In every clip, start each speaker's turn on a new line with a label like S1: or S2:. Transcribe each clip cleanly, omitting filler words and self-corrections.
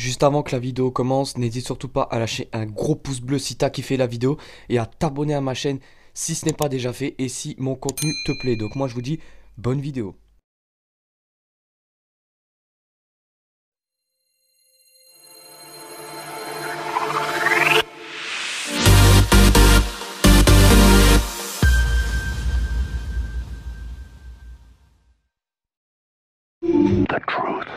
S1: Juste avant que la vidéo commence, n'hésite surtout pas à lâcher un gros pouce bleu si t'as kiffé la vidéo et à t'abonner à ma chaîne si ce n'est pas déjà fait et si mon contenu te plaît. Donc moi je vous dis bonne vidéo.
S2: The truth.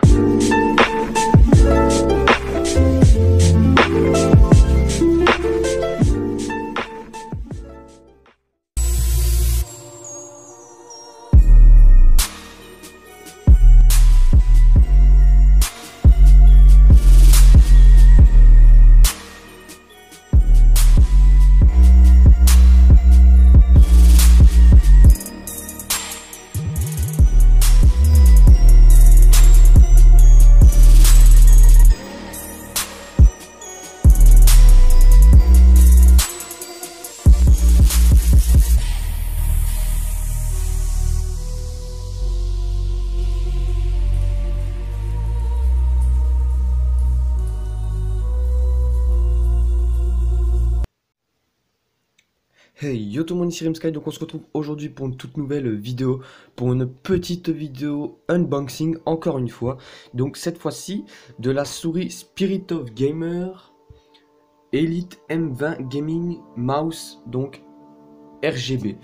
S1: Hey yo tout le monde, ici Rimsky, donc on se retrouve aujourd'hui pour une toute nouvelle vidéo, pour une petite vidéo unboxing encore une fois. Donc cette fois-ci de la souris Spirit of Gamer Elite M20 Gaming Mouse, donc RGB.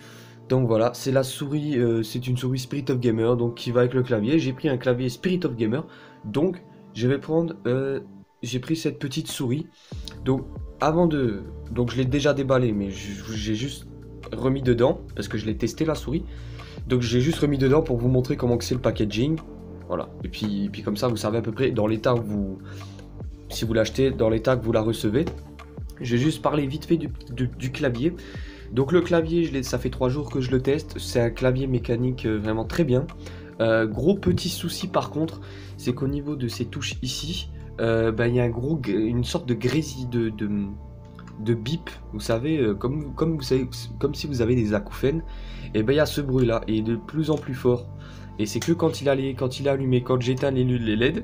S1: Donc voilà, c'est la souris, c'est une souris Spirit of Gamer, donc qui va avec le clavier. J'ai pris un clavier Spirit of Gamer, donc je vais prendre, j'ai pris cette petite souris. Donc avant de, donc je l'ai déjà déballé, mais j'ai juste remis dedans parce que je l'ai testé la souris. Donc j'ai juste remis dedans pour vous montrer comment que c'est le packaging. Voilà. Et puis comme ça vous savez à peu près dans l'état où vous, si vous l'achetez, dans l'état que vous la recevez. Je vais juste parler vite fait du clavier. Donc le clavier, ça fait 3 jours que je le teste. C'est un clavier mécanique vraiment très bien. Gros petit souci par contre, c'est qu'au niveau de ces touches ici, il y a une sorte de grésille de bip, vous savez, vous savez, comme si vous avez des acouphènes. Et ben il y a ce bruit là, et de plus en plus fort. Et c'est que quand il est allumé, quand j'éteins les LED,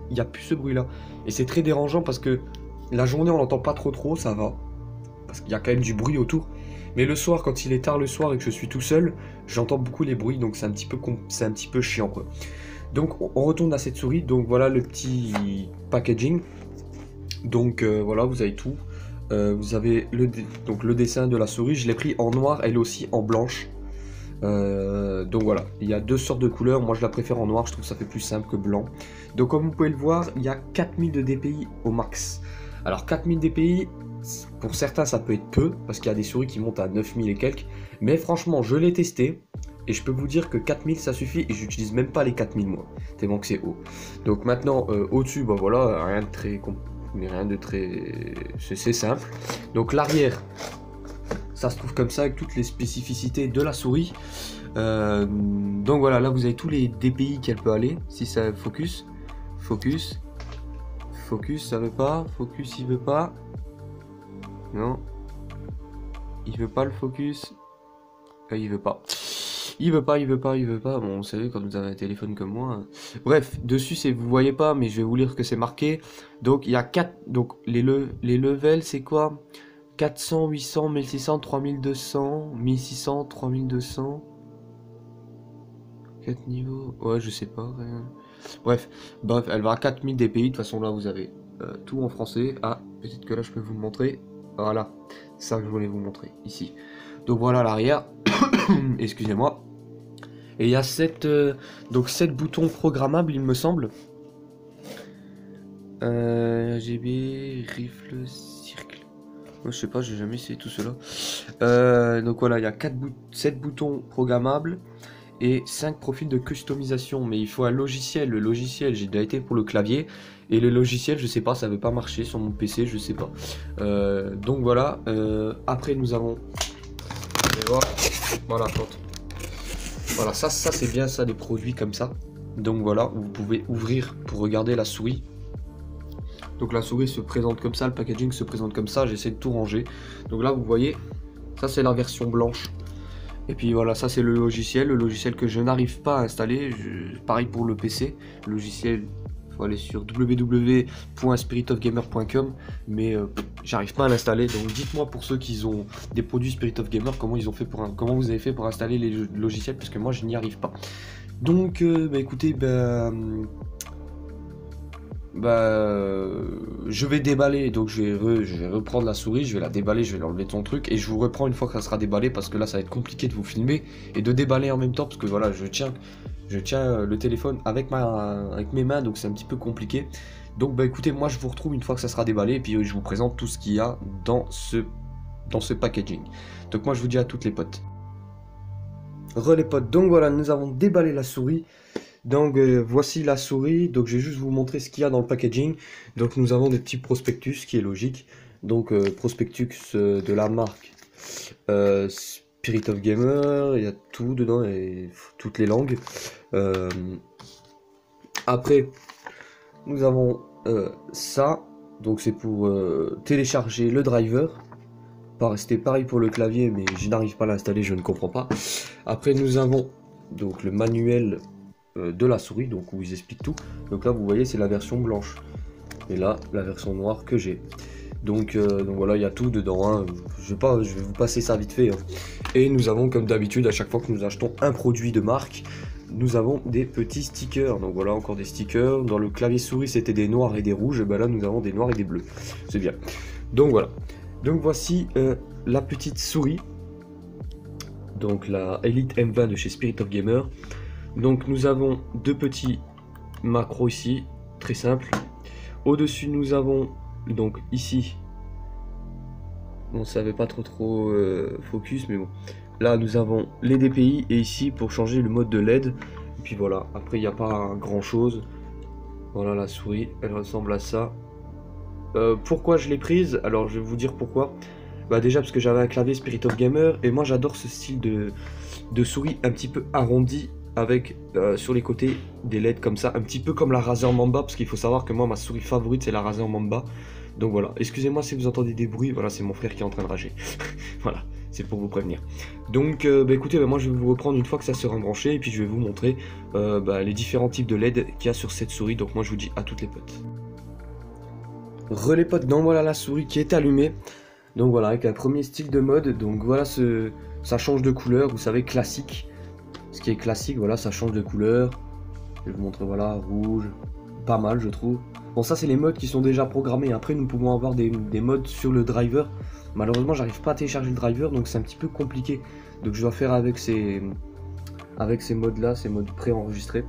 S1: il n'y a plus ce bruit là. Et c'est très dérangeant parce que la journée on l'entend pas trop, ça va. Parce qu'il y a quand même du bruit autour. Mais le soir, quand il est tard le soir et que je suis tout seul, j'entends beaucoup les bruits, donc c'est un petit peu chiant quoi. Donc on retourne à cette souris, donc voilà le petit packaging. Donc voilà, vous avez tout. Vous avez donc le dessin de la souris, je l'ai pris en noir, elle aussi en blanche. Donc voilà, il y a deux sortes de couleurs, moi je la préfère en noir, je trouve que ça fait plus simple que blanc. Donc comme vous pouvez le voir, il y a 4000 de DPI au max. Alors 4000 DPI, pour certains ça peut être peu, parce qu'il y a des souris qui montent à 9000 et quelques. Mais franchement, je l'ai testé, et je peux vous dire que 4000 ça suffit, et j'utilise même pas les 4000 moi, tellement que c'est haut. Donc maintenant, au-dessus, bah voilà, rien de très... C'est simple. Donc l'arrière, ça se trouve comme ça, avec toutes les spécificités de la souris. Donc voilà, là vous avez tous les DPI qu'elle peut aller, si ça focus, ça veut pas, focus il veut pas, non, il veut pas le focus, il veut pas, bon vous savez quand vous avez un téléphone comme moi, bref, dessus c'est, vous voyez pas, mais je vais vous lire ce que c'est marqué. Donc il y a 4, donc les levels c'est quoi? 400, 800, 1600, 3200, 1600, 3200, 4 niveaux, ouais je sais pas, rien. Bref, elle va à 4000 DPI, de toute façon là vous avez tout en français. Ah, peut-être que là je peux vous le montrer, voilà, c'est ça que je voulais vous montrer, ici. Donc voilà l'arrière, excusez-moi. Et il y a 7 boutons programmables il me semble. RGB, rifle, cercle. Moi, je sais pas, j'ai jamais essayé tout cela. Donc voilà, il y a 7 boutons programmables et 5 profils de customisation. Mais il faut un logiciel. Le logiciel, j'ai déjà été pour le clavier. Et le logiciel, je sais pas, ça veut pas marcher sur mon PC, je sais pas. Donc voilà. Après, nous avons. Vous allez voir. Voilà, voilà, ça c'est bien ça, des produits comme ça. Donc voilà, vous pouvez ouvrir pour regarder la souris. Donc la souris se présente comme ça, le packaging se présente comme ça, j'essaie de tout ranger. Donc là vous voyez, ça c'est la version blanche. Et puis voilà, ça c'est le logiciel que je n'arrive pas à installer. Pareil pour le PC, le logiciel faut aller sur www.spiritofgamer.com, mais j'arrive pas à l'installer. Donc dites-moi pour ceux qui ont des produits Spirit of Gamer, comment comment vous avez fait pour installer les logiciels, parce que moi je n'y arrive pas. Donc écoutez, je vais déballer, donc je vais reprendre la souris, je vais la déballer, je vais l'enlever de son truc, et je vous reprends une fois que ça sera déballé, parce que là ça va être compliqué de vous filmer et de déballer en même temps, parce que voilà, je tiens le téléphone avec mes mains, donc c'est un petit peu compliqué. Donc écoutez, moi je vous retrouve une fois que ça sera déballé, et puis je vous présente tout ce qu'il y a dans ce packaging. Donc moi je vous dis à toutes les potes. Les potes, donc voilà, nous avons déballé la souris. Donc voici la souris, donc je vais juste vous montrer ce qu'il y a dans le packaging. Donc nous avons des petits prospectus, ce qui est logique. Donc prospectus de la marque Spirit of Gamer, il y a tout dedans, et toutes les langues. Après, nous avons ça, donc c'est pour télécharger le driver. C'était pareil pour le clavier, mais je n'arrive pas à l'installer, je ne comprends pas. Après nous avons donc le manuel de la souris, donc où ils expliquent tout. Donc là vous voyez, c'est la version blanche, et là la version noire que j'ai. Donc voilà, il y a tout dedans, hein. Je vais vous passer ça vite fait, hein. Et nous avons, comme d'habitude, à chaque fois que nous achetons un produit de marque, nous avons des petits stickers. Donc voilà, encore des stickers. Dans le clavier souris c'était des noirs et des rouges, et ben là nous avons des noirs et des bleus, c'est bien. Donc voilà, donc voici la petite souris, donc la Elite M20 de chez Spirit of Gamer. Donc nous avons deux petits macros ici, très simple. Au-dessus nous avons donc ici, on ne savait pas trop focus, mais bon. Là nous avons les DPI, et ici pour changer le mode de LED. Et puis voilà, après il n'y a pas grand chose. Voilà la souris, elle ressemble à ça. Pourquoi je l'ai prise? Alors je vais vous dire pourquoi. Déjà parce que j'avais un clavier Spirit of Gamer, et moi j'adore ce style de souris un petit peu arrondi, avec sur les côtés des LED comme ça, un petit peu comme la Razer Mamba, parce qu'il faut savoir que moi ma souris favorite c'est la Razer Mamba. Donc voilà, excusez-moi si vous entendez des bruits, voilà c'est mon frère qui est en train de rager. Voilà, c'est pour vous prévenir. Donc écoutez, moi je vais vous reprendre une fois que ça sera branché, et puis je vais vous montrer les différents types de LED qu'il y a sur cette souris. Donc moi je vous dis à toutes les potes. Les potes, donc voilà la souris qui est allumée. Donc voilà, avec un premier style de mode, donc voilà, ça change de couleur, vous savez, classique. Ce qui est classique, voilà, ça change de couleur. Je vais vous montrer, voilà, rouge, pas mal je trouve. Bon, ça c'est les modes qui sont déjà programmés. Après nous pouvons avoir des modes sur le driver. Malheureusement j'arrive pas à télécharger le driver, donc c'est un petit peu compliqué. Donc je dois faire avec ces modes là, ces modes pré-enregistrés.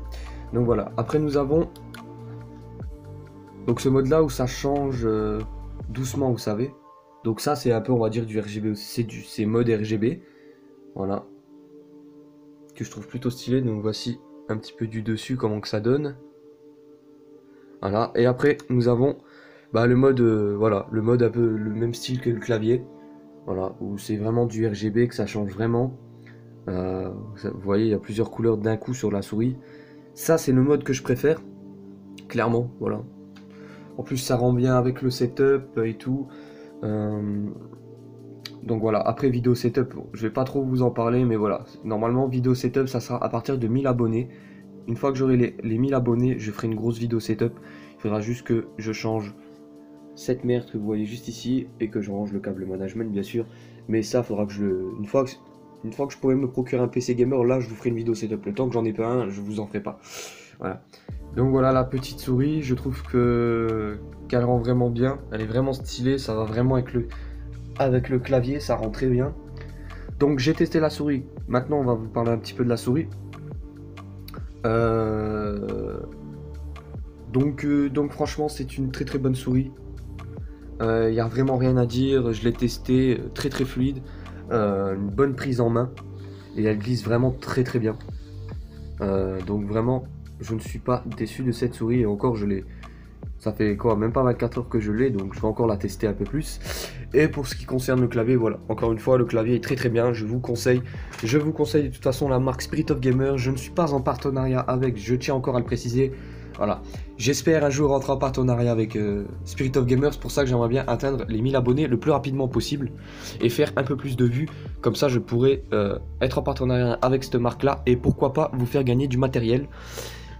S1: Donc voilà, après nous avons donc ce mode là où ça change doucement, vous savez. Donc ça c'est un peu, on va dire, du RGB aussi, c'est mode RGB. Voilà, que je trouve plutôt stylé. Donc voici un petit peu du dessus comment que ça donne. Voilà, et après nous avons le mode voilà, le mode un peu le même style que le clavier. Voilà, où c'est vraiment du RGB, que ça change vraiment. Vous voyez, il y a plusieurs couleurs d'un coup sur la souris. Ça c'est le mode que je préfère, clairement, voilà. En plus ça rend bien avec le setup et tout. Donc voilà, après vidéo setup, je vais pas trop vous en parler, mais voilà, normalement vidéo setup ça sera à partir de 1000 abonnés. Une fois que j'aurai les 1000 abonnés, je ferai une grosse vidéo setup. Il faudra juste que je change cette merde que vous voyez juste ici, et que je range le câble management bien sûr. Mais ça, faudra que une fois que je pourrai me procurer un PC gamer, là je vous ferai une vidéo setup. Le temps que j'en ai pas un, je vous en ferai pas. Voilà. Donc voilà la petite souris, je trouve qu'elle rend vraiment bien. Elle est vraiment stylée, ça va vraiment avec le clavier, ça rend très bien. Donc j'ai testé la souris. Maintenant on va vous parler un petit peu de la souris. Donc franchement c'est une très bonne souris. Il n'y a vraiment rien à dire, je l'ai testé, très fluide, une bonne prise en main, et elle glisse vraiment très bien. Donc vraiment je ne suis pas déçu de cette souris, et encore ça fait quoi, même pas 24 heures que je l'ai, donc je vais encore la tester un peu plus. Et pour ce qui concerne le clavier, voilà, encore une fois le clavier est très bien, je vous conseille de toute façon la marque Spirit of Gamer. Je ne suis pas en partenariat avec, je tiens encore à le préciser. Voilà, j'espère un jour rentrer en partenariat avec Spirit of Gamer. C'est pour ça que j'aimerais bien atteindre les 1000 abonnés le plus rapidement possible et faire un peu plus de vues. Comme ça je pourrais être en partenariat avec cette marque là, et pourquoi pas vous faire gagner du matériel.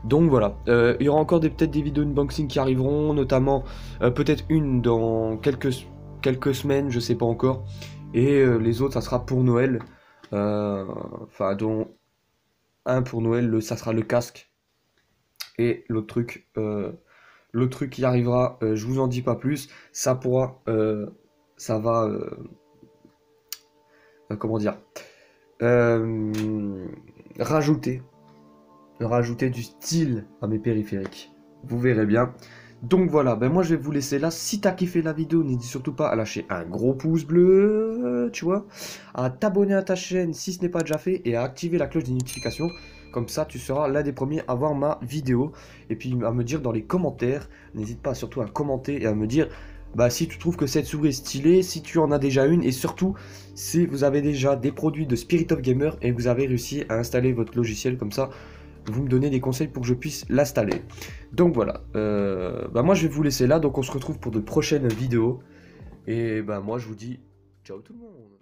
S1: Donc voilà, il y aura encore peut-être des vidéos unboxing qui arriveront, notamment peut-être une dans quelques semaines, je sais pas encore. Et les autres, ça sera pour Noël. Enfin, dont un pour Noël, ça sera le casque. Et l'autre truc qui arrivera, je vous en dis pas plus. Ça pourra, ça va, comment dire, euh, rajouter, rajouter du style à mes périphériques. Vous verrez bien. Donc voilà, ben moi je vais vous laisser là. Si t'as kiffé la vidéo, n'hésite surtout pas à lâcher un gros pouce bleu, tu vois, à t'abonner à ta chaîne si ce n'est pas déjà fait et à activer la cloche des notifications. Comme ça, tu seras l'un des premiers à voir ma vidéo. Et puis à me dire dans les commentaires, n'hésite pas surtout à commenter et à me dire bah, si tu trouves que cette souris est stylée, si tu en as déjà une et surtout si vous avez déjà des produits de Spirit of Gamer et vous avez réussi à installer votre logiciel comme ça. Vous me donnez des conseils pour que je puisse l'installer. Donc voilà, bah moi je vais vous laisser là, donc on se retrouve pour de prochaines vidéos. Et bah moi je vous dis ciao tout le monde.